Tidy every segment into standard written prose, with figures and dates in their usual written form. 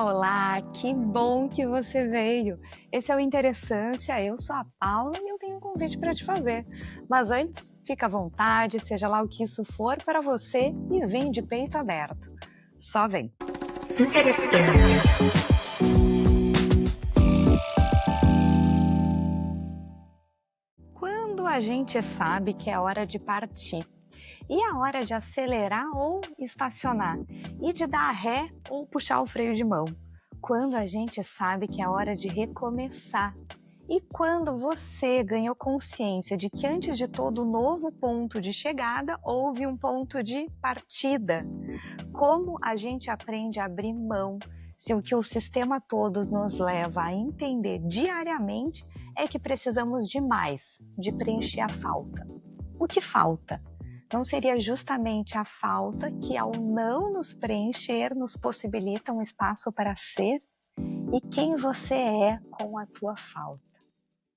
Olá, que bom que você veio. Esse é o Interessância, eu sou a Paula e eu tenho um convite para te fazer. Mas antes, fica à vontade, seja lá o que isso for para você e vem de peito aberto. Só vem. Interessância. Quando a gente sabe que é hora de partir, e a hora de acelerar ou estacionar, e de dar ré ou puxar o freio de mão. Quando a gente sabe que é hora de recomeçar. E quando você ganhou consciência de que antes de todo novo ponto de chegada, houve um ponto de partida. Como a gente aprende a abrir mão se o que o sistema todo nos leva a entender diariamente é que precisamos de mais, de preencher a falta. O que falta? Não seria justamente a falta que, ao não nos preencher, nos possibilita um espaço para ser? E quem você é com a tua falta?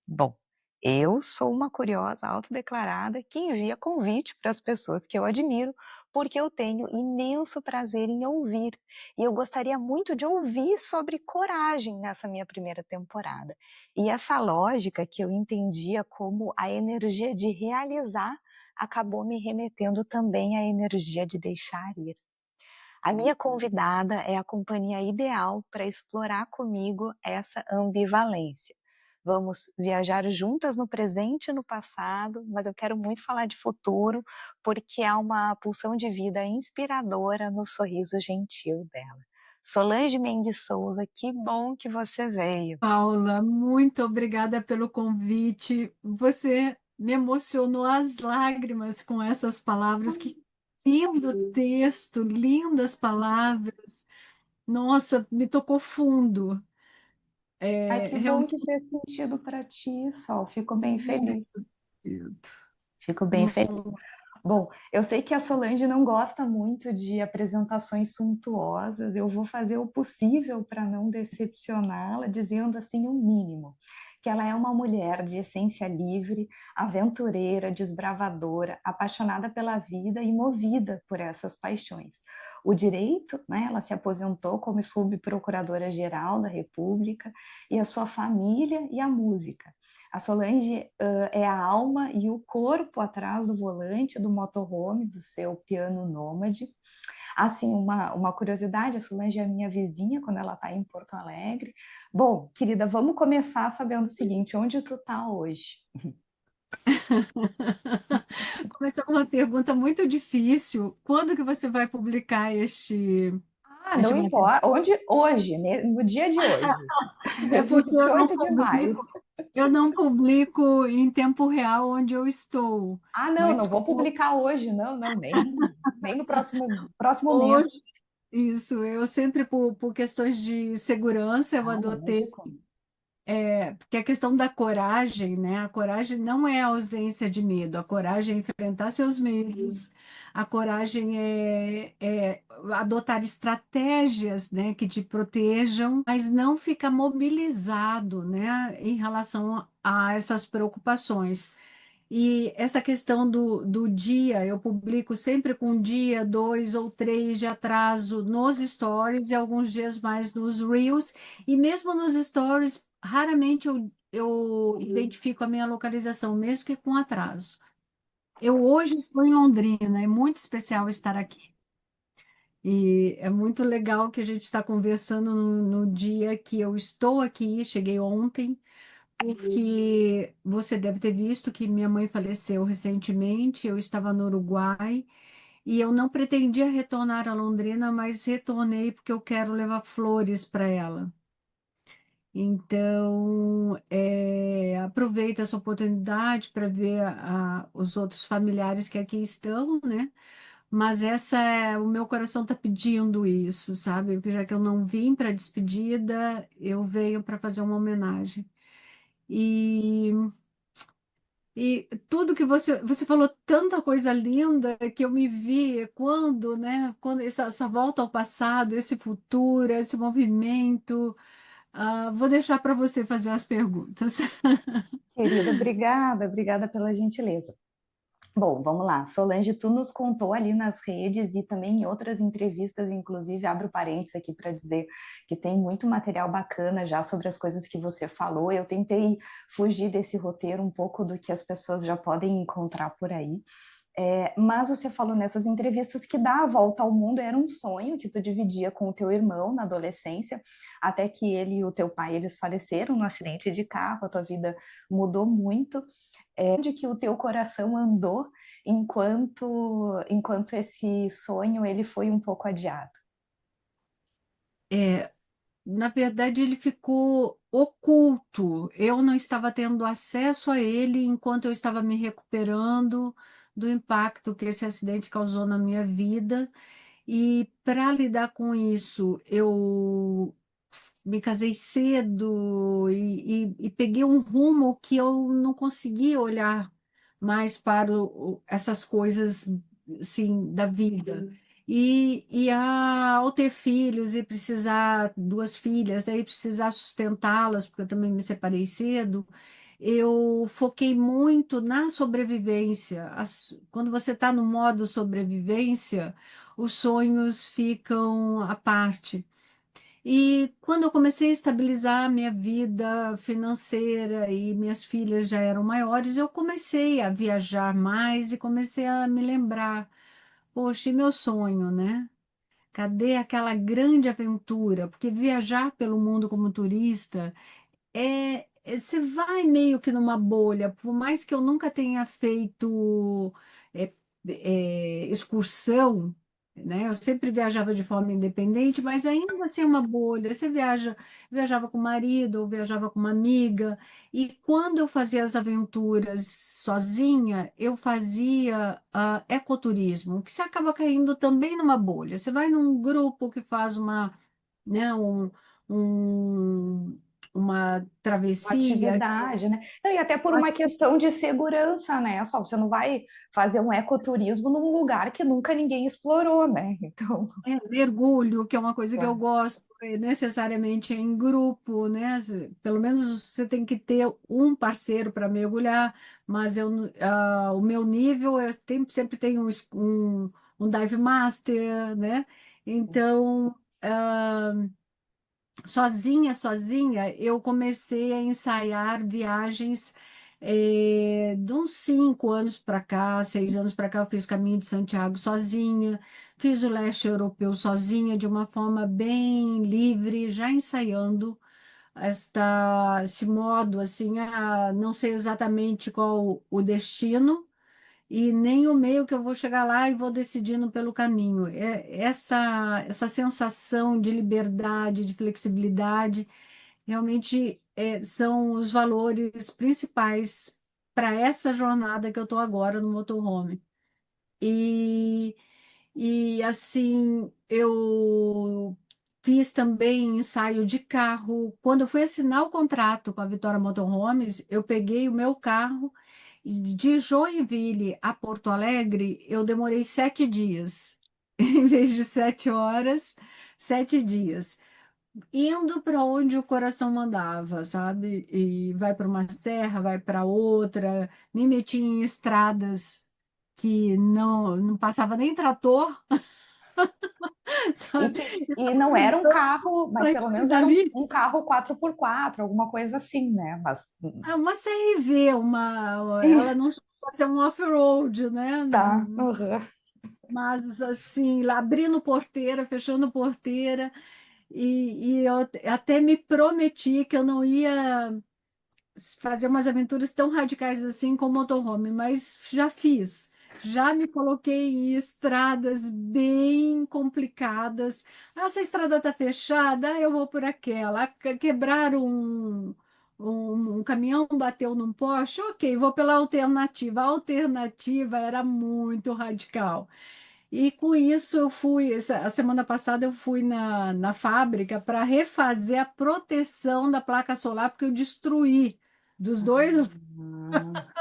Bom, eu sou uma curiosa autodeclarada que envia convite para as pessoas que eu admiro, porque eu tenho imenso prazer em ouvir. E eu gostaria muito de ouvir sobre coragem nessa minha primeira temporada. E essa lógica que eu entendia como a energia de realizar acabou me remetendo também à energia de deixar ir. A minha convidada é a companhia ideal para explorar comigo essa ambivalência. Vamos viajar juntas no presente e no passado, mas eu quero muito falar de futuro, porque há uma pulsão de vida inspiradora no sorriso gentil dela. Solange Mendes Souza, que bom que você veio. Paula, muito obrigada pelo convite. Você me emocionou às lágrimas com essas palavras. Que lindo texto, lindas palavras. Nossa, me tocou fundo. Ai, que bom Realmente que fez sentido para ti, Sol. Fico bem feliz. muito lindo. Fico bem feliz. Bom, eu sei que a Solange não gosta muito de apresentações suntuosas, eu vou fazer o possível para não decepcioná-la, dizendo assim o mínimo, que ela é uma mulher de essência livre, aventureira, desbravadora, apaixonada pela vida e movida por essas paixões. O direito, né, ela se aposentou como subprocuradora-geral da República, e a sua família e a música. A Solange é a alma e o corpo atrás do volante do motorhome do seu piano nômade. Assim, uma curiosidade, a Solange é minha vizinha quando ela está em Porto Alegre. Bom, querida, vamos começar sabendo o seguinte, onde tu tá hoje? Começou com uma pergunta muito difícil. Quando que você vai publicar Ah, este não material? importa. Onde hoje, no dia de hoje, É porque 28 de maio. eu não publico em tempo real onde eu estou. Ah, não, Mas não vou como publicar hoje, não, não, nem no próximo mês. hoje, isso, eu sempre, por questões de segurança, eu Ah, adotei, lógico. porque a questão da coragem, né? A coragem não é a ausência de medo, a coragem é enfrentar seus medos, a coragem é adotar estratégias, né, que te protejam, mas não ficar mobilizado, né, em relação a essas preocupações. E essa questão do dia, eu publico sempre com um dia, dois ou três de atraso nos stories e alguns dias mais nos reels. E mesmo nos stories, raramente eu identifico a minha localização, mesmo que com atraso. Eu hoje estou em Londrina, é muito especial estar aqui. E é muito legal que a gente está conversando no dia que eu estou aqui, cheguei ontem porque você deve ter visto que minha mãe faleceu recentemente, eu estava no Uruguai e eu não pretendia retornar a Londrina, mas retornei porque eu quero levar flores para ela. Então, aproveita essa oportunidade para ver os outros familiares que aqui estão, né? Mas o meu coração está pedindo isso, sabe? Porque já que eu não vim para despedida, eu venho para fazer uma homenagem. E E tudo que você falou tanta coisa linda que eu me vi quando, né, quando essa volta ao passado, esse futuro, esse movimento. Vou deixar para você fazer as perguntas. Querida, obrigada pela gentileza. Bom, vamos lá. Solange, tu nos contou ali nas redes e também em outras entrevistas, inclusive, abro parênteses aqui para dizer que tem muito material bacana já sobre as coisas que você falou. Eu tentei fugir desse roteiro um pouco do que as pessoas já podem encontrar por aí. Mas você falou nessas entrevistas que dar a volta ao mundo era um sonho que tu dividia com o teu irmão na adolescência, até que ele e o teu pai eles faleceram no acidente de carro, a tua vida mudou muito. Onde que o teu coração andou enquanto esse sonho ele foi um pouco adiado? É, na verdade, ele ficou oculto. Eu não estava tendo acesso a ele enquanto eu estava me recuperando do impacto que esse acidente causou na minha vida. E para lidar com isso, eu me casei cedo e peguei um rumo que eu não conseguia olhar mais para essas coisas, assim, da vida. Ao ter filhos e precisar, duas filhas, daí precisar sustentá-las, porque eu também me separei cedo, eu foquei muito na sobrevivência. Quando você está no modo sobrevivência, os sonhos ficam à parte. E quando eu comecei a estabilizar minha vida financeira e minhas filhas já eram maiores, eu comecei a viajar mais e comecei a me lembrar, poxa, e meu sonho, né? Cadê aquela grande aventura? Porque viajar pelo mundo como turista você vai meio que numa bolha, por mais que eu nunca tenha feito é, excursão, né? Eu sempre viajava de forma independente, mas ainda assim é uma bolha. Você viajava com o marido ou viajava com uma amiga, e quando eu fazia as aventuras sozinha, eu fazia ecoturismo, que você acaba caindo também numa bolha. Você vai num grupo que faz né, um- uma Uma travessia. atividade, né? Não, e até por uma questão de segurança, né? Só você não vai fazer um ecoturismo num lugar que nunca ninguém explorou, né? Então, Mergulho, que é uma coisa que eu claro. gosto, necessariamente em grupo, né? Pelo menos você tem que ter um parceiro para mergulhar, mas o meu nível, sempre tenho um dive master, né? Então, sozinha, eu comecei a ensaiar viagens de uns 5 anos para cá, 6 anos para cá, eu fiz Caminho de Santiago sozinha, fiz o leste europeu sozinha, de uma forma bem livre, já ensaiando esse modo, assim, não sei exatamente qual o destino, e nem o meio que eu vou chegar lá e vou decidindo pelo caminho. Essa sensação de liberdade, de flexibilidade, realmente são os valores principais para essa jornada que eu estou agora no motorhome. E, assim, eu fiz também ensaio de carro. Quando eu fui assinar o contrato com a Vitória Motorhomes, eu peguei o meu carro e de Joinville a Porto Alegre, eu demorei 7 dias. Em vez de 7 horas, 7 dias. Indo para onde o coração mandava, sabe? E vai para uma serra, vai para outra, me meti em estradas que não passava nem trator, E, sabe? que, E e tava não era um precisando carro, mas sair pelo menos era um, dali. um carro 4x4, alguma coisa assim, né? Mas É uma CRV, ela não chegou a ser um off-road, né? tá. Uhum. Mas assim, lá abrindo porteira, fechando porteira, e eu até me prometi que eu não ia fazer umas aventuras tão radicais assim com motorhome, mas já fiz. Já me coloquei em estradas bem complicadas. Ah, essa estrada está fechada, eu vou por aquela. Quebraram um caminhão, bateu num poste, ok, vou pela alternativa. A alternativa era muito radical. E com isso eu fui, a semana passada eu fui na fábrica para refazer a proteção da placa solar, porque eu destruí dos dois, Ah,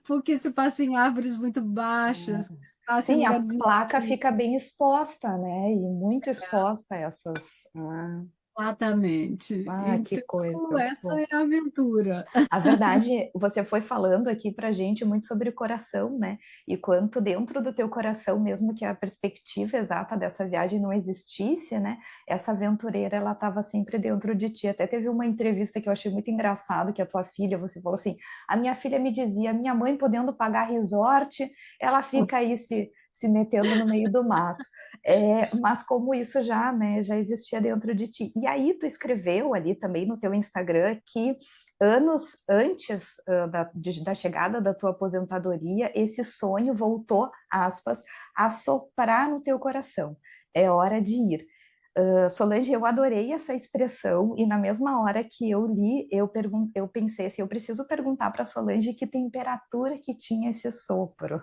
porque se passa em árvores muito baixas, passa em sim, a lugares. placa fica bem exposta, né? E muito exposta a essas. Ah. Exatamente. Ah, que Então, coisa. essa é a aventura. A verdade, você foi falando aqui para gente muito sobre o coração, né? E quanto dentro do teu coração, mesmo que a perspectiva exata dessa viagem não existisse, né? Essa aventureira, ela estava sempre dentro de ti. Até teve uma entrevista que eu achei muito engraçado, que a tua filha, você falou assim, a minha filha me dizia, minha mãe podendo pagar resort, ela fica aí se metendo no meio do mato. Mas como isso já, né, já existia dentro de ti. E aí tu escreveu ali também no teu Instagram que anos antes da chegada da tua aposentadoria, esse sonho voltou, aspas, a soprar no teu coração. É hora de ir. Solange, eu adorei essa expressão e na mesma hora que eu li, eu pensei assim, eu preciso perguntar para Solange que temperatura que tinha esse sopro.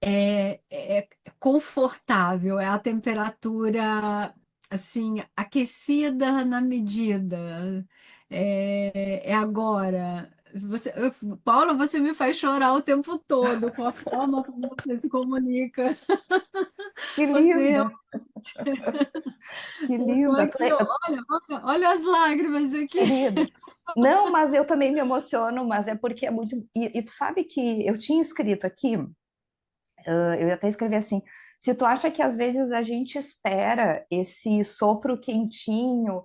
É confortável, é a temperatura assim aquecida na medida. É agora. Paula, você me faz chorar o tempo todo com a forma como você se comunica. Que Você, linda, que eu tô linda. aqui, olha as lágrimas aqui. Querida. Não, mas eu também me emociono, mas é porque é muito. E tu sabe que eu tinha escrito aqui, eu até escrevi assim: se tu acha que às vezes a gente espera esse sopro quentinho,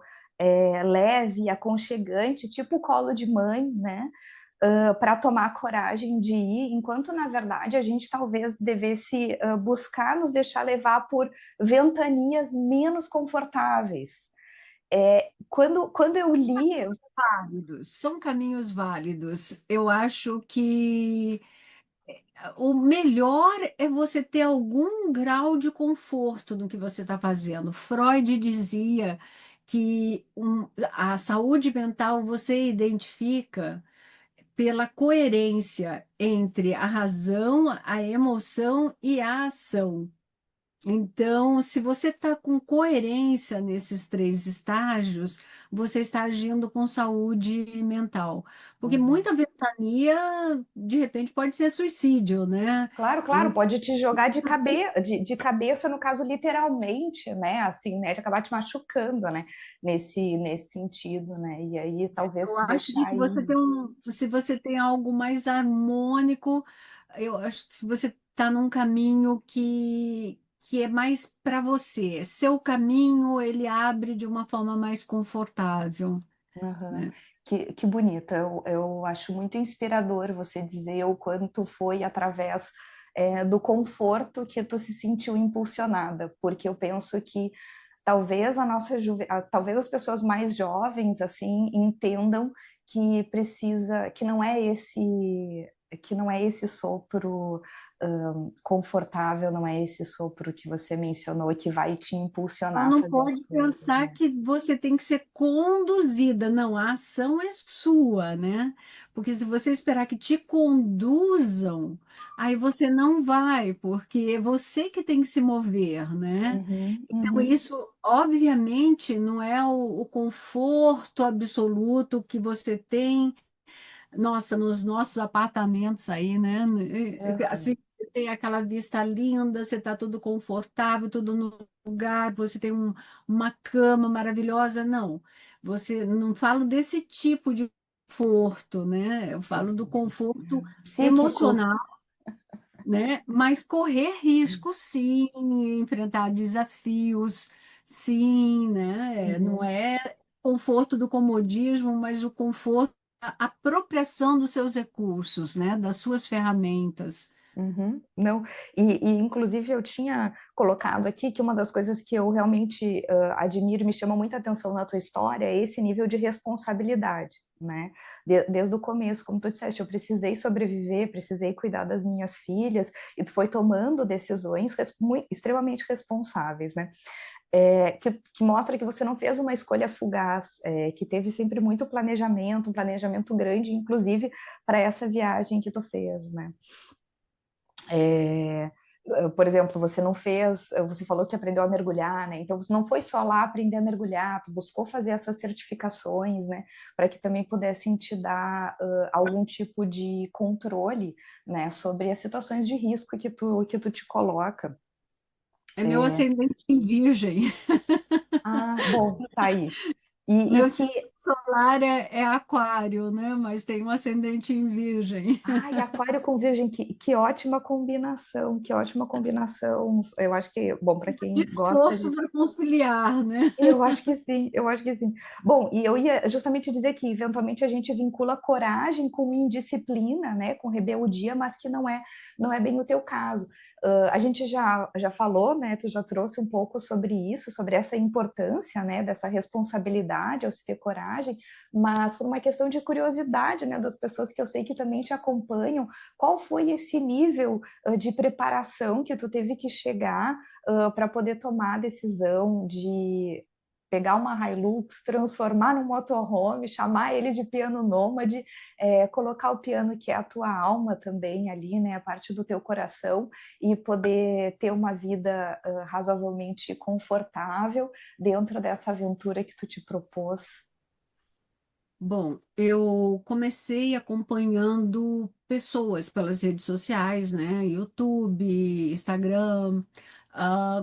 leve, aconchegante, tipo o colo de mãe, né? Para tomar coragem de ir, enquanto na verdade a gente talvez devesse buscar nos deixar levar por ventanias menos confortáveis. Quando eu li, Válidos, são caminhos válidos. Eu acho que o melhor é você ter algum grau de conforto no que você está fazendo. Freud dizia que a saúde mental você identifica pela coerência entre a razão, a emoção e a ação. Então, se você está com coerência nesses três estágios, você está agindo com saúde mental. Porque uhum. muita ventania, de repente, pode ser suicídio, né? Claro, claro, pode te jogar de cabeça, no caso, literalmente, né? Assim, né? De acabar te machucando, né? Nesse sentido, né? E aí talvez Eu acho que deixar se aí. você tem se você tem algo mais harmônico, eu acho que se você está num caminho que é mais para você, seu caminho ele abre de uma forma mais confortável, Aham. né? Que bonita. Eu acho muito inspirador você dizer o quanto foi através do conforto que tu se sentiu impulsionada, porque eu penso que talvez talvez as pessoas mais jovens assim entendam que precisa, que não é esse sopro confortável, não é esse sopro que você mencionou que vai te Ela impulsionar a não fazer as pode coisas, pensar né? que você tem que ser conduzida. Não, a ação é sua, né? Porque se você esperar que te conduzam, aí você não vai, porque é você que tem que se mover, né? Uhum, Então, uhum, isso, obviamente, não é o conforto absoluto que você tem, nossa, nos nossos apartamentos aí, né? uhum, Assim, você tem aquela vista linda, você está tudo confortável, tudo no lugar, você tem uma cama maravilhosa. Não, você não falo desse tipo de conforto, né? Eu falo do sim. conforto Psíquico. emocional, né? Mas correr risco, sim, enfrentar desafios, sim, né? Não Uhum, é conforto do comodismo, mas o conforto, a apropriação dos seus recursos, né? Das suas ferramentas. uhum. Não, inclusive eu tinha colocado aqui que uma das coisas que eu realmente admiro e me chama muita atenção na tua história é esse nível de responsabilidade, né? Desde o começo, como tu disseste, eu precisei sobreviver, precisei cuidar das minhas filhas, e tu foi tomando decisões extremamente responsáveis, né? Que mostra que você não fez uma escolha fugaz, que teve sempre muito planejamento, um planejamento grande, inclusive para essa viagem que tu fez, né? É, por exemplo, você não fez, você falou que aprendeu a mergulhar, né? Então você não foi só lá aprender a mergulhar, tu buscou fazer essas certificações, né? Para que também pudessem te dar algum tipo de controle, né? Sobre as situações de risco que tu te coloca. É meu ascendente em virgem. Bom, tá aí. E Meu que signo solar é aquário, né? Mas tem um ascendente em virgem. Ai, aquário com virgem, que ótima combinação, que ótima combinação. Eu acho que, bom, para quem gosta Disposto de. para conciliar, né? Eu acho que sim, eu acho que sim. Bom, e eu ia justamente dizer que eventualmente a gente vincula coragem com indisciplina, né, com rebeldia, mas que não é bem o teu caso. A gente já falou, né, tu já trouxe um pouco sobre isso, sobre essa importância, né, dessa responsabilidade ao se ter coragem, mas por uma questão de curiosidade, né, das pessoas que eu sei que também te acompanham, qual foi esse nível de preparação que tu teve que chegar para poder tomar a decisão de pegar uma Hilux, transformar num motorhome, chamar ele de piano nômade, colocar o piano que é a tua alma também ali, né, a parte do teu coração, e poder ter uma vida razoavelmente confortável dentro dessa aventura que tu te propôs. Bom, eu comecei acompanhando pessoas pelas redes sociais, né? YouTube, Instagram.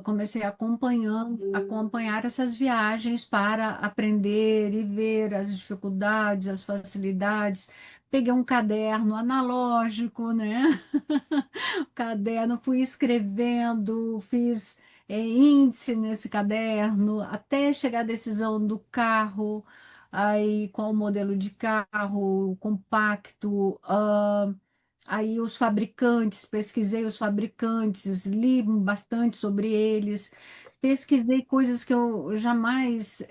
Comecei acompanhar essas viagens para aprender e ver as dificuldades, as facilidades. Peguei um caderno analógico, né? Caderno, fui escrevendo, fiz índice nesse caderno, até chegar à decisão do carro, aí qual o modelo de carro, compacto, aí os fabricantes, pesquisei os fabricantes, li bastante sobre eles, pesquisei coisas que eu jamais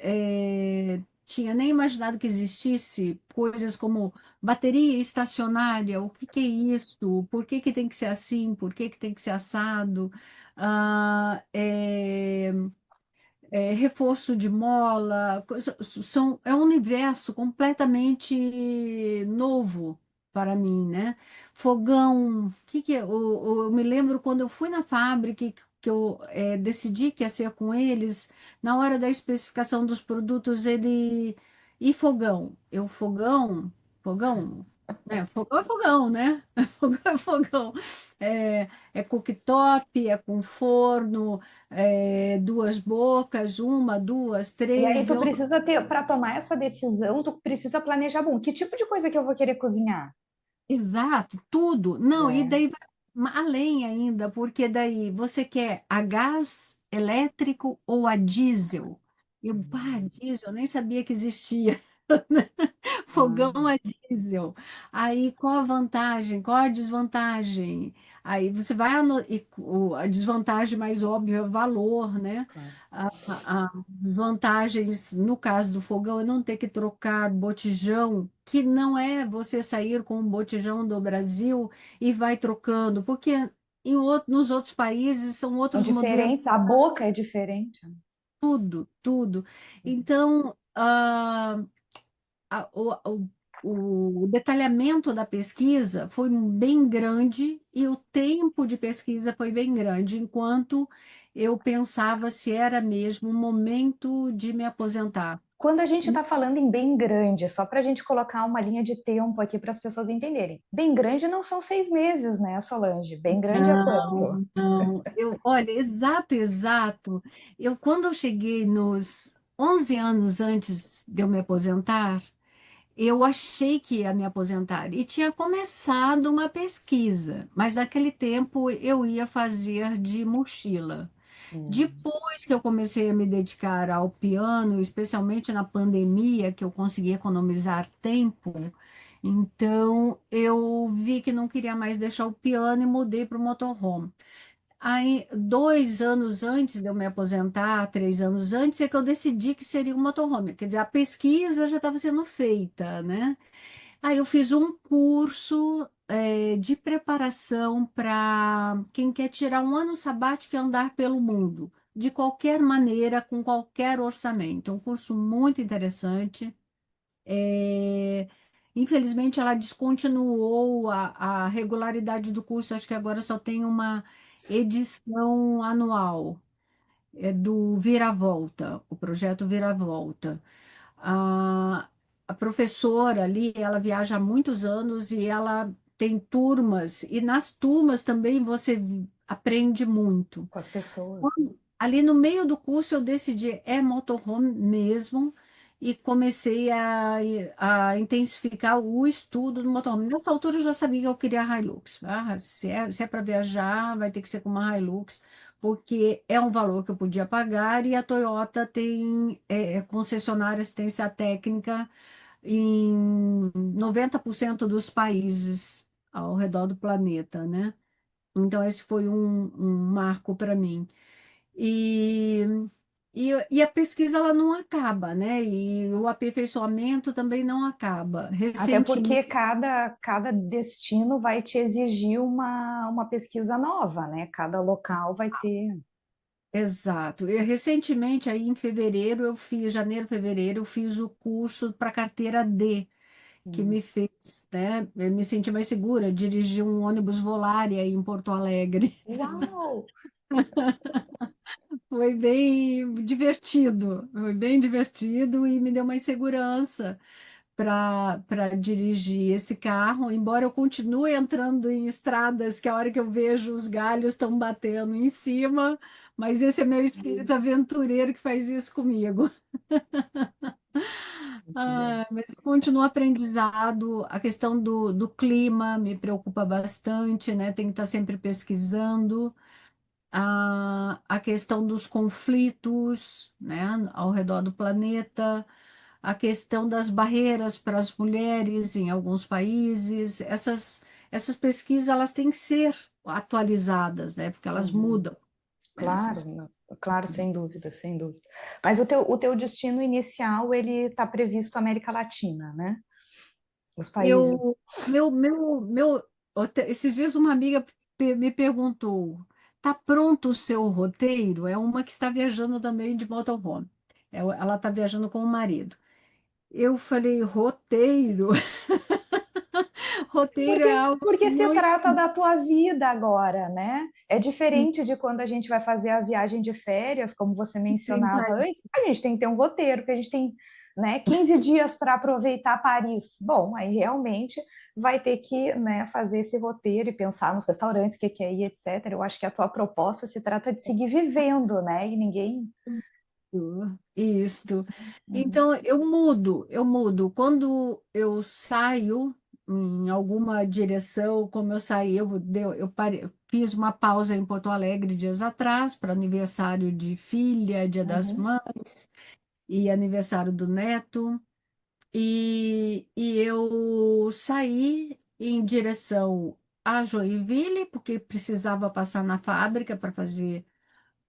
tinha nem imaginado que existisse, coisas como bateria estacionária, o que que é isso? Por que que tem que ser assim? Por que que tem que ser assado? Ah, reforço de mola, é um universo completamente novo para mim, né? Fogão, que é? Eu me lembro quando eu fui na fábrica que eu decidi que ia ser com eles, na hora da especificação dos produtos, e fogão? Fogão, fogão é fogão, né? Fogão é fogão. É cooktop, é com forno, duas bocas, uma, duas, E aí três. tu precisa ter, para tomar essa decisão, tu precisa planejar, bom, que tipo de coisa que eu vou querer cozinhar? Exato, tudo. Não, e É. daí vai além ainda, porque daí você quer a gás elétrico ou a diesel? Diesel, eu nem sabia que existia. Fogão Ah, a diesel. Aí qual a vantagem, qual a desvantagem? Aí você vai a desvantagem mais óbvia é o valor, né? claro. As vantagens, no caso do fogão, é não ter que trocar botijão, que não é você sair com um botijão do Brasil e vai trocando, porque nos outros países são São outros modelos, diferentes, a boca é diferente. tudo, tudo. Então, a- o, o detalhamento da pesquisa foi bem grande e o tempo de pesquisa foi bem grande, enquanto eu pensava se era mesmo o momento de me aposentar. Quando a gente está falando em bem grande, só para a gente colocar uma linha de tempo aqui para as pessoas entenderem. Bem grande não são 6 meses, né, Solange? Bem grande é quanto? Não. Olha, exato, exato. Quando eu cheguei nos 11 anos antes de eu me aposentar, eu achei que ia me aposentar e tinha começado uma pesquisa, mas naquele tempo eu ia fazer de mochila. Hum. Depois que eu comecei a me dedicar ao piano, especialmente na pandemia, que eu consegui economizar tempo, então eu vi que não queria mais deixar o piano e mudei para o motorhome. Aí, 2 anos antes de eu me aposentar, 3 anos antes, é que eu decidi que seria um motorhome. Quer dizer, a pesquisa já estava sendo feita, né? Aí eu fiz um curso, de preparação para quem quer tirar um ano sabático e andar pelo mundo, de qualquer maneira, com qualquer orçamento. Um curso muito interessante. É, Infelizmente, ela descontinuou a regularidade do curso, acho que agora só tem uma edição anual, é do Viravolta, o projeto Viravolta. A, a professora ali, ela viaja há muitos anos e ela tem turmas, e nas turmas também você aprende muito. Com as pessoas, né? ali no meio do curso eu decidi, é motorhome mesmo, e comecei a intensificar o estudo do motorhome. Nessa altura eu já sabia que eu queria Hilux. Ah, se é para viajar, vai ter que ser com uma Hilux, porque é um valor que eu podia pagar e a Toyota tem concessionária assistência técnica em 90% dos países ao redor do planeta, né? Então, esse foi um marco para mim. E, e a pesquisa ela não acaba, né? E o aperfeiçoamento também não acaba. Até Recentemente, porque cada destino vai te exigir uma pesquisa nova, né? Cada local vai ter. exato. E recentemente, aí em fevereiro, janeiro, fevereiro, eu fiz o curso para carteira D, que Hum. me fez, né, eu me sentir mais segura, dirigir um ônibus Volare aí em Porto Alegre. Uau! Foi bem divertido e me deu mais segurança para dirigir esse carro, embora eu continue entrando em estradas que a hora que eu vejo os galhos estão batendo em cima, mas esse é meu espírito aventureiro que faz isso comigo. Muito bom. Ah, mas continua aprendizado, a questão do clima me preocupa bastante, né? Tem que estar sempre pesquisando. A questão dos conflitos, né, ao redor do planeta, a questão das barreiras para as mulheres em alguns países, essas pesquisas elas têm que ser atualizadas, né, porque elas Uhum. mudam, né, Claro, claro, sem dúvida, sem dúvida. Mas o teu destino inicial, ele está previsto América Latina, né? Os países. eu, esses dias uma amiga me perguntou, tá pronto o seu roteiro? É uma que está viajando também de motorhome. Ela está viajando com o marido. Eu falei, roteiro? Roteiro Porque, é algo que porque se não trata da existe. tua vida agora, né? É diferente de quando a gente vai fazer a viagem de férias, como você Tem mencionava país. antes, a gente tem que ter um roteiro, porque a gente tem, né, 15 dias para aproveitar Paris. Bom, aí realmente vai ter que, né, fazer esse roteiro e pensar nos restaurantes, o que é ir, etc. Eu acho que a tua proposta se trata de seguir vivendo, né? E ninguém. Isto. Uhum, Então, eu mudo. Quando eu saio em alguma direção, como eu saí, fiz uma pausa em Porto Alegre dias atrás, para aniversário de filha, Dia das uhum, Mães e aniversário do neto. E eu saí em direção a Joinville, porque precisava passar na fábrica para fazer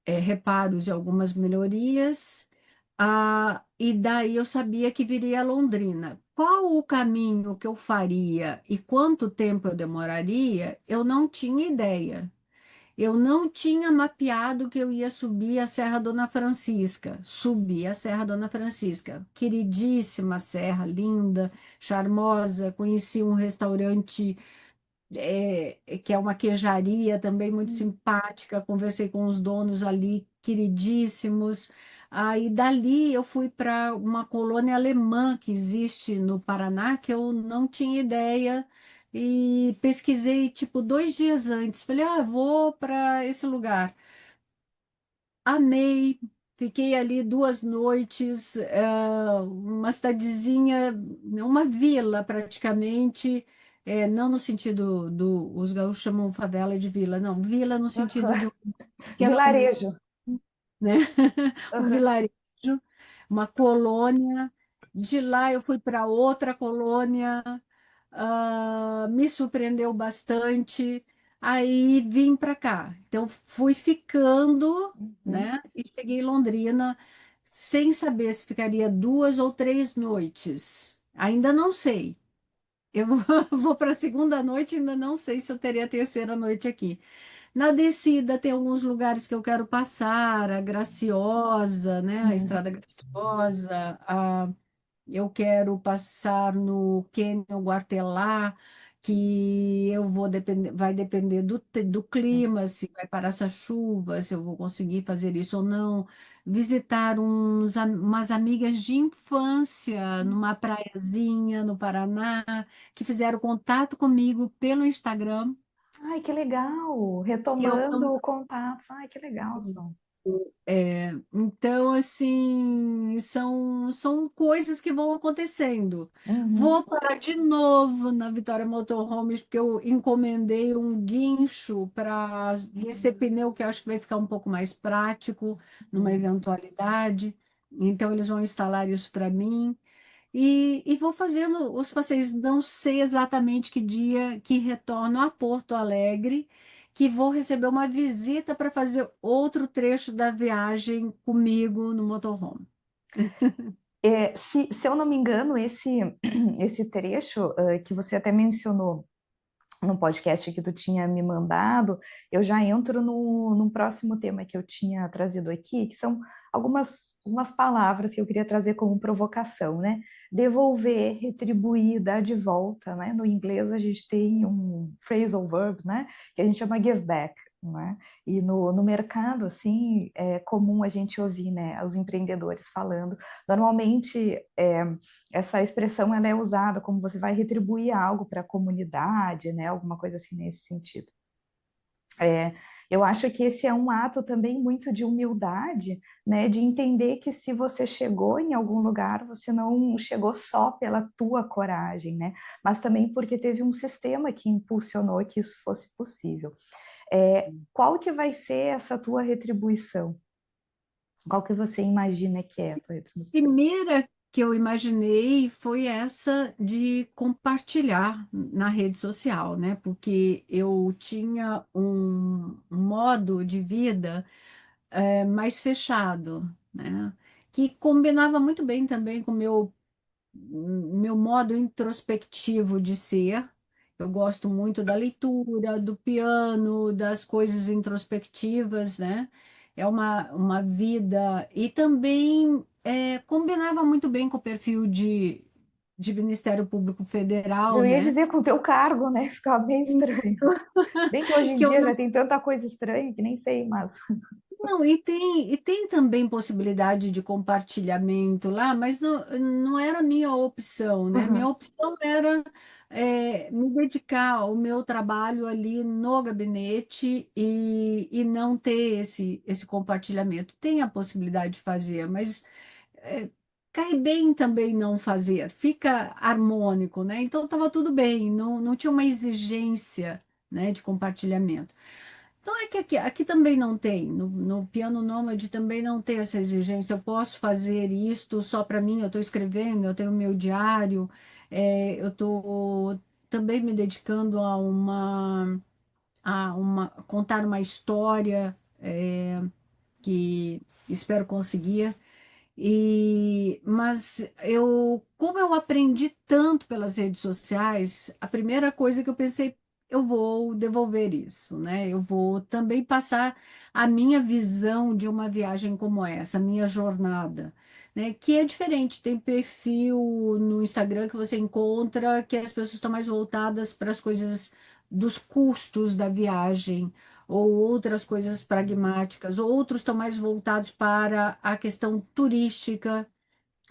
reparos e algumas melhorias. E daí eu sabia que viria a Londrina. Qual o caminho que eu faria e quanto tempo eu demoraria, eu não tinha ideia. Eu não tinha mapeado que eu ia subir a Serra Dona Francisca. Subi a Serra Dona Francisca. Queridíssima serra, linda, charmosa. Conheci um restaurante que é uma queijaria também muito simpática. Conversei com os donos ali, queridíssimos. Aí dali eu fui para uma colônia alemã que existe no Paraná, que eu não tinha ideia. E pesquisei tipo 2 dias antes. Falei, vou para esse lugar. Amei, fiquei ali 2 noites, uma cidadezinha, uma vila praticamente, não no sentido os gaúchos chamam favela de vila, não, vila no sentido de uhum. um pequeno mundo, Vilarejo. né? Um Uhum. vilarejo, uma colônia. De lá eu fui para outra colônia, me surpreendeu bastante. Aí vim para cá. Então fui ficando, Uhum. né? E cheguei em Londrina sem saber se ficaria 2 ou 3 noites. Ainda não sei. Eu vou para a segunda noite, ainda não sei se eu teria a terceira noite aqui. Na descida tem alguns lugares que eu quero passar, a Graciosa, né? A Uhum. Estrada Graciosa, eu quero passar no Cânion Guartelá, que vai depender do clima, se vai parar essa chuva, se eu vou conseguir fazer isso ou não. Visitar umas amigas de infância numa praiazinha no Paraná, que fizeram contato comigo pelo Instagram. Ai, que legal! Eu não Retomando contatos. Ai, que legal, Som. Então, assim, são coisas que vão acontecendo. Uhum. Vou parar de novo na Vitória Motorhomes, porque eu encomendei um guincho para descer pneu, que eu acho que vai ficar um pouco mais prático numa Uhum. eventualidade. Então, eles vão instalar isso para mim. E vou fazendo os passeios. Não sei exatamente que dia que retorno a Porto Alegre, que vou receber uma visita para fazer outro trecho da viagem comigo no motorhome. Se eu não me engano, esse trecho que você até mencionou no podcast que tu tinha me mandado, eu já entro no próximo tema que eu tinha trazido aqui, que são algumas palavras que eu queria trazer como provocação, né? Devolver, retribuir, dar de volta, né? No inglês a gente tem um phrasal verb, né? Que a gente chama give back, né? E no mercado, assim, é comum a gente ouvir, né? Os empreendedores falando. Normalmente, essa expressão ela é usada como você vai retribuir algo para a comunidade, né? Alguma coisa assim nesse sentido. É, eu acho que esse é um ato também muito de humildade, né? De entender que se você chegou em algum lugar, você não chegou só pela tua coragem, né? Mas também porque teve um sistema que impulsionou que isso fosse possível. Qual que vai ser essa tua retribuição? Qual que você imagina que é a tua retribuição? Primeira que eu imaginei foi essa de compartilhar na rede social, né? Porque eu tinha um modo de vida mais fechado, né? Que combinava muito bem também com o meu modo introspectivo de ser. Eu gosto muito da leitura, do piano, das coisas introspectivas, né? É uma vida. E também combinava muito bem com o perfil de Ministério Público Federal, Eu ia né? dizer com o teu cargo, né? Ficava bem estranho. Isso. Bem que hoje em Que eu dia já tem tanta coisa estranha que nem sei, mas. Não, e tem também possibilidade de compartilhamento lá, mas não era a minha opção, né? Minha Uhum. opção era me dedicar ao meu trabalho ali no gabinete e não ter esse compartilhamento. Tem a possibilidade de fazer, mas é, cai bem também não fazer, fica harmônico, né? Então estava tudo bem, não tinha uma exigência, né, de compartilhamento. Então é que aqui também não tem, no Piano Nômade também não tem essa exigência. Eu posso fazer isto só para mim, eu estou escrevendo, eu tenho meu diário, eu estou também me dedicando contar uma história que espero conseguir. Mas como eu aprendi tanto pelas redes sociais, a primeira coisa que eu pensei, eu vou devolver isso, né? Eu vou também passar a minha visão de uma viagem como essa, a minha jornada, né? Que é diferente. Tem perfil no Instagram que você encontra que as pessoas estão mais voltadas para as coisas dos custos da viagem ou outras coisas pragmáticas, outros estão mais voltados para a questão turística.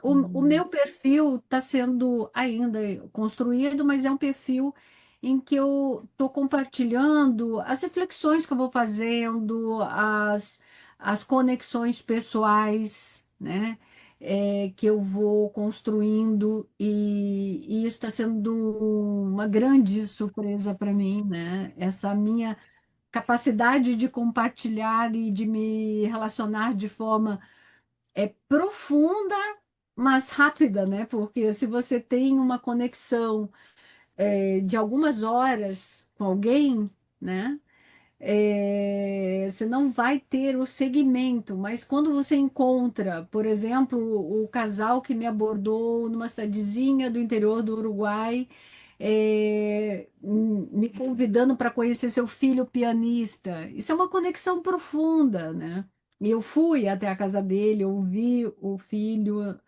O Hum. meu perfil está sendo ainda construído, mas é um perfil em que eu estou compartilhando as reflexões que eu vou fazendo, as conexões pessoais, né? Que eu vou construindo, e isso está sendo uma grande surpresa para mim, né? Essa minha capacidade de compartilhar e de me relacionar de forma profunda, mas rápida, né? Porque se você tem uma conexão de algumas horas com alguém, né? Você não vai ter o segmento, mas quando você encontra, por exemplo, o casal que me abordou numa cidadezinha do interior do Uruguai, me convidando para conhecer seu filho pianista, isso é uma conexão profunda, né? E eu fui até a casa dele, ouvi o filho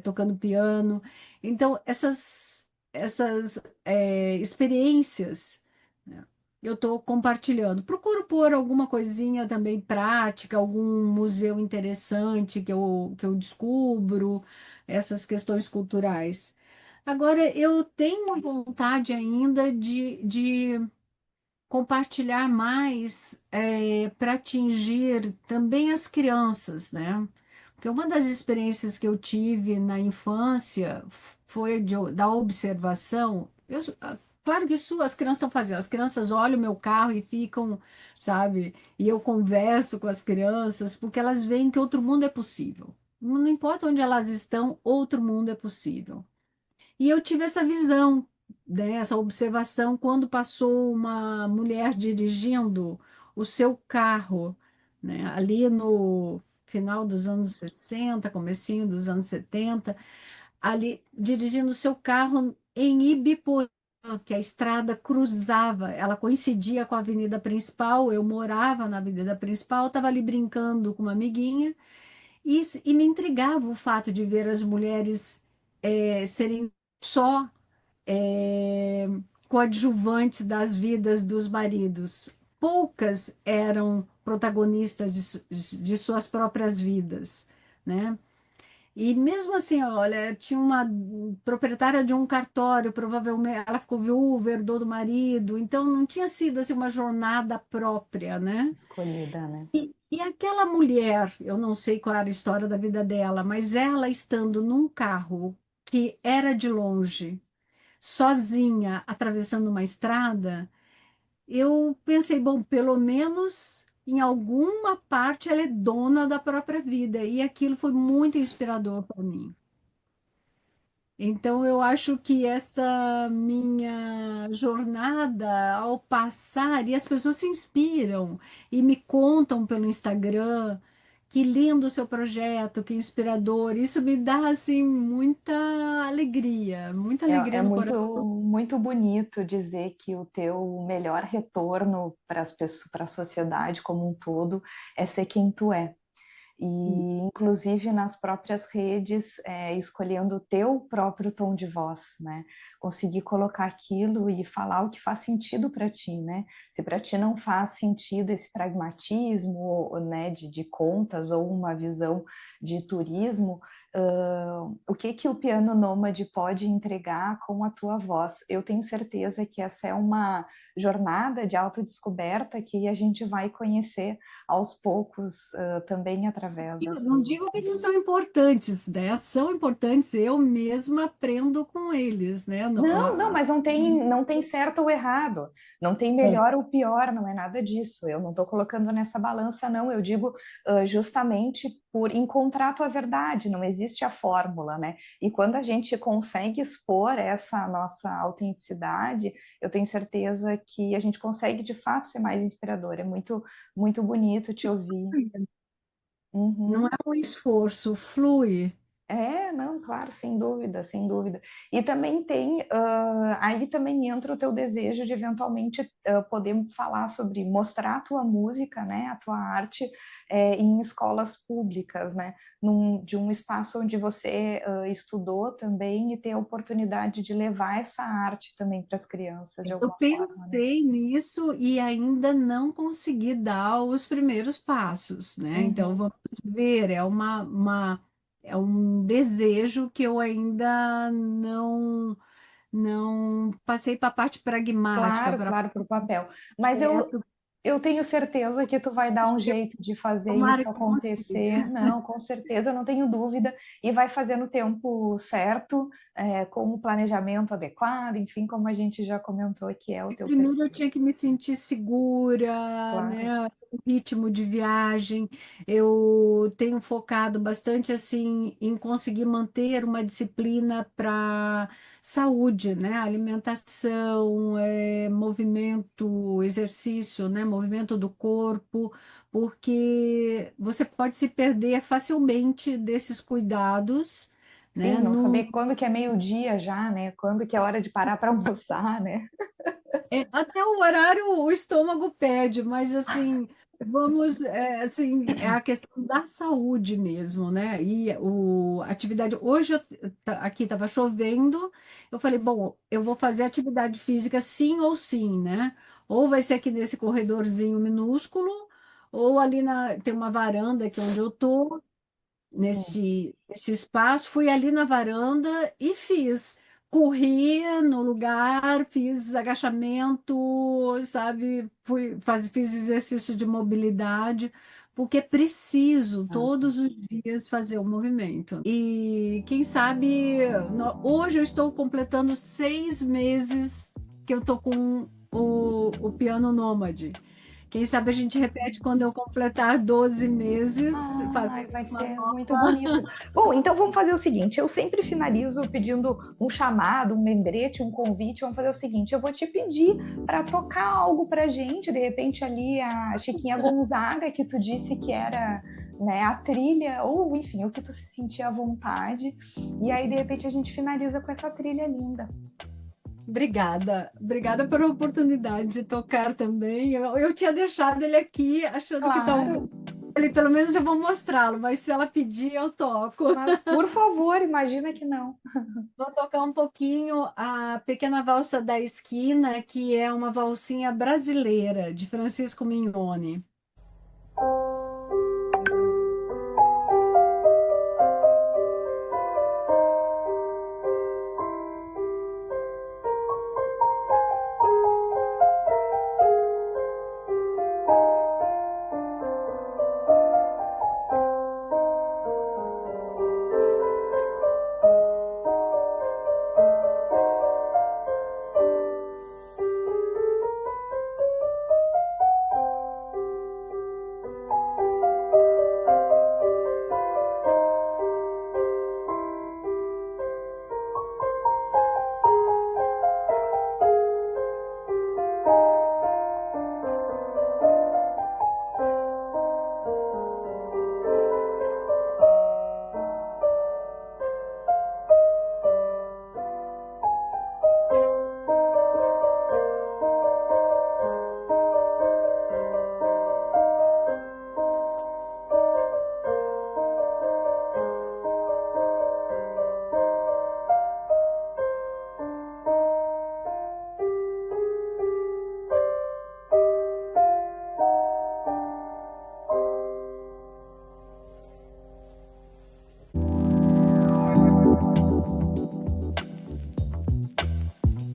tocando piano. Então, essas experiências, né, eu estou compartilhando. Procuro pôr alguma coisinha também prática, algum museu interessante que eu descubro, essas questões culturais. Agora, eu tenho vontade ainda de compartilhar mais para atingir também as crianças, né? Porque uma das experiências que eu tive na infância foi da observação. Claro que isso as crianças estão fazendo. As crianças olham o meu carro e ficam, sabe? E eu converso com as crianças porque elas veem que outro mundo é possível. Não importa onde elas estão, outro mundo é possível. E eu tive essa visão, né, essa observação quando passou uma mulher dirigindo o seu carro, né, ali no final dos anos 60, comecinho dos anos 70, ali dirigindo o seu carro em Ibiporã, que a estrada cruzava, ela coincidia com a avenida principal, eu morava na avenida principal, estava ali brincando com uma amiguinha, e me intrigava o fato de ver as mulheres serem só é, coadjuvantes das vidas dos maridos. Poucas eram protagonistas de suas próprias vidas, né? E mesmo assim, olha, tinha uma proprietária de um cartório, provavelmente ela ficou viúva, herdou do marido, então não tinha sido assim uma jornada própria, né? Escolhida, né? E aquela mulher, eu não sei qual era a história da vida dela, mas ela estando num carro que era de longe, sozinha, atravessando uma estrada, eu pensei, bom, pelo menos em alguma parte ela é dona da própria vida, e aquilo foi muito inspirador para mim. Então, eu acho que essa minha jornada ao passar, e as pessoas se inspiram e me contam pelo Instagram que lindo o seu projeto, que inspirador. Isso me dá assim muita É alegria no muito, coração. muito bonito dizer que o teu melhor retorno para as pessoas, para a sociedade como um todo, é ser quem tu é. E, inclusive, nas próprias redes, escolhendo o teu próprio tom de voz, né? Conseguir colocar aquilo e falar o que faz sentido para ti, né? Se para ti não faz sentido esse pragmatismo, né, de contas ou uma visão de turismo, o que que o piano nômade pode entregar com a tua voz? Eu tenho certeza que essa é uma jornada de autodescoberta que a gente vai conhecer aos poucos, também através Eu dessa. não digo que não são importantes, né? São importantes, eu mesma aprendo com eles, né? Não, não, mas não tem certo ou errado, não tem É. melhor ou pior, não é nada disso. Eu não estou colocando nessa balança, não. Eu digo justamente por encontrar a tua verdade, não existe a fórmula, né? E quando a gente consegue expor essa nossa autenticidade, eu tenho certeza que a gente consegue de fato ser mais inspirador. É muito, muito bonito te ouvir. Não é Uhum. um esforço, flui. Não, claro, sem dúvida, sem dúvida. E também tem, aí também entra o teu desejo de eventualmente poder falar sobre, mostrar a tua música, né, a tua arte em escolas públicas, né, de um espaço onde você estudou também e ter a oportunidade de levar essa arte também para as crianças de Eu alguma forma, né? pensei nisso e ainda não consegui dar os primeiros passos, né? Então Uhum. vamos ver, é um desejo que eu ainda não passei para a parte pragmática, Claro, para claro, para o papel. Mas eu tenho certeza que tu vai dar um jeito de fazer tomara isso que eu consiga. acontecer. Não, com certeza, eu não tenho dúvida. E vai fazer no tempo certo, com o planejamento adequado, enfim, como a gente já comentou, que é o teu Primeiro eu perfil. tinha que me sentir segura, Claro. né? O ritmo de viagem. Eu tenho focado bastante assim em conseguir manter uma disciplina para saúde, né? Alimentação, movimento, exercício, né? Movimento do corpo, porque você pode se perder facilmente desses cuidados, Sim, né? não saber quando que é meio-dia já, né? Quando que é hora de parar para almoçar, né? Até o horário o estômago pede, mas assim, assim, é a questão da saúde mesmo, né? E a atividade, hoje aqui estava chovendo, eu falei, bom, eu vou fazer atividade física sim ou sim, né? Ou vai ser aqui nesse corredorzinho minúsculo, ou ali tem uma varanda aqui onde eu tô, Sim. nesse espaço, fui ali na varanda e fiz. corri no lugar, fiz agachamento, sabe? Fiz exercício de mobilidade, porque é preciso todos os dias fazer o movimento. E quem sabe, hoje eu estou completando 6 meses que eu estou com o piano nômade. Quem sabe a gente repete quando eu completar 12 meses, Ai, fazendo vai uma ser muito nova. bonito. Bom, então vamos fazer o seguinte: eu sempre finalizo pedindo um chamado, um lembrete, um convite. Vamos fazer o seguinte: eu vou te pedir para tocar algo para gente, de repente ali a Chiquinha Gonzaga, que tu disse que era, né, a trilha, ou enfim, o que tu se sentia à vontade. E aí, de repente, a gente finaliza com essa trilha linda. Obrigada, obrigada pela oportunidade de tocar também. Eu tinha deixado ele aqui, achando que talvez, Claro, pelo menos eu vou mostrá-lo, mas se ela pedir, eu toco. mas por favor, imagina que não. Vou tocar um pouquinho a Pequena Valsa da Esquina, que é uma valsinha brasileira, de Francisco Mignone.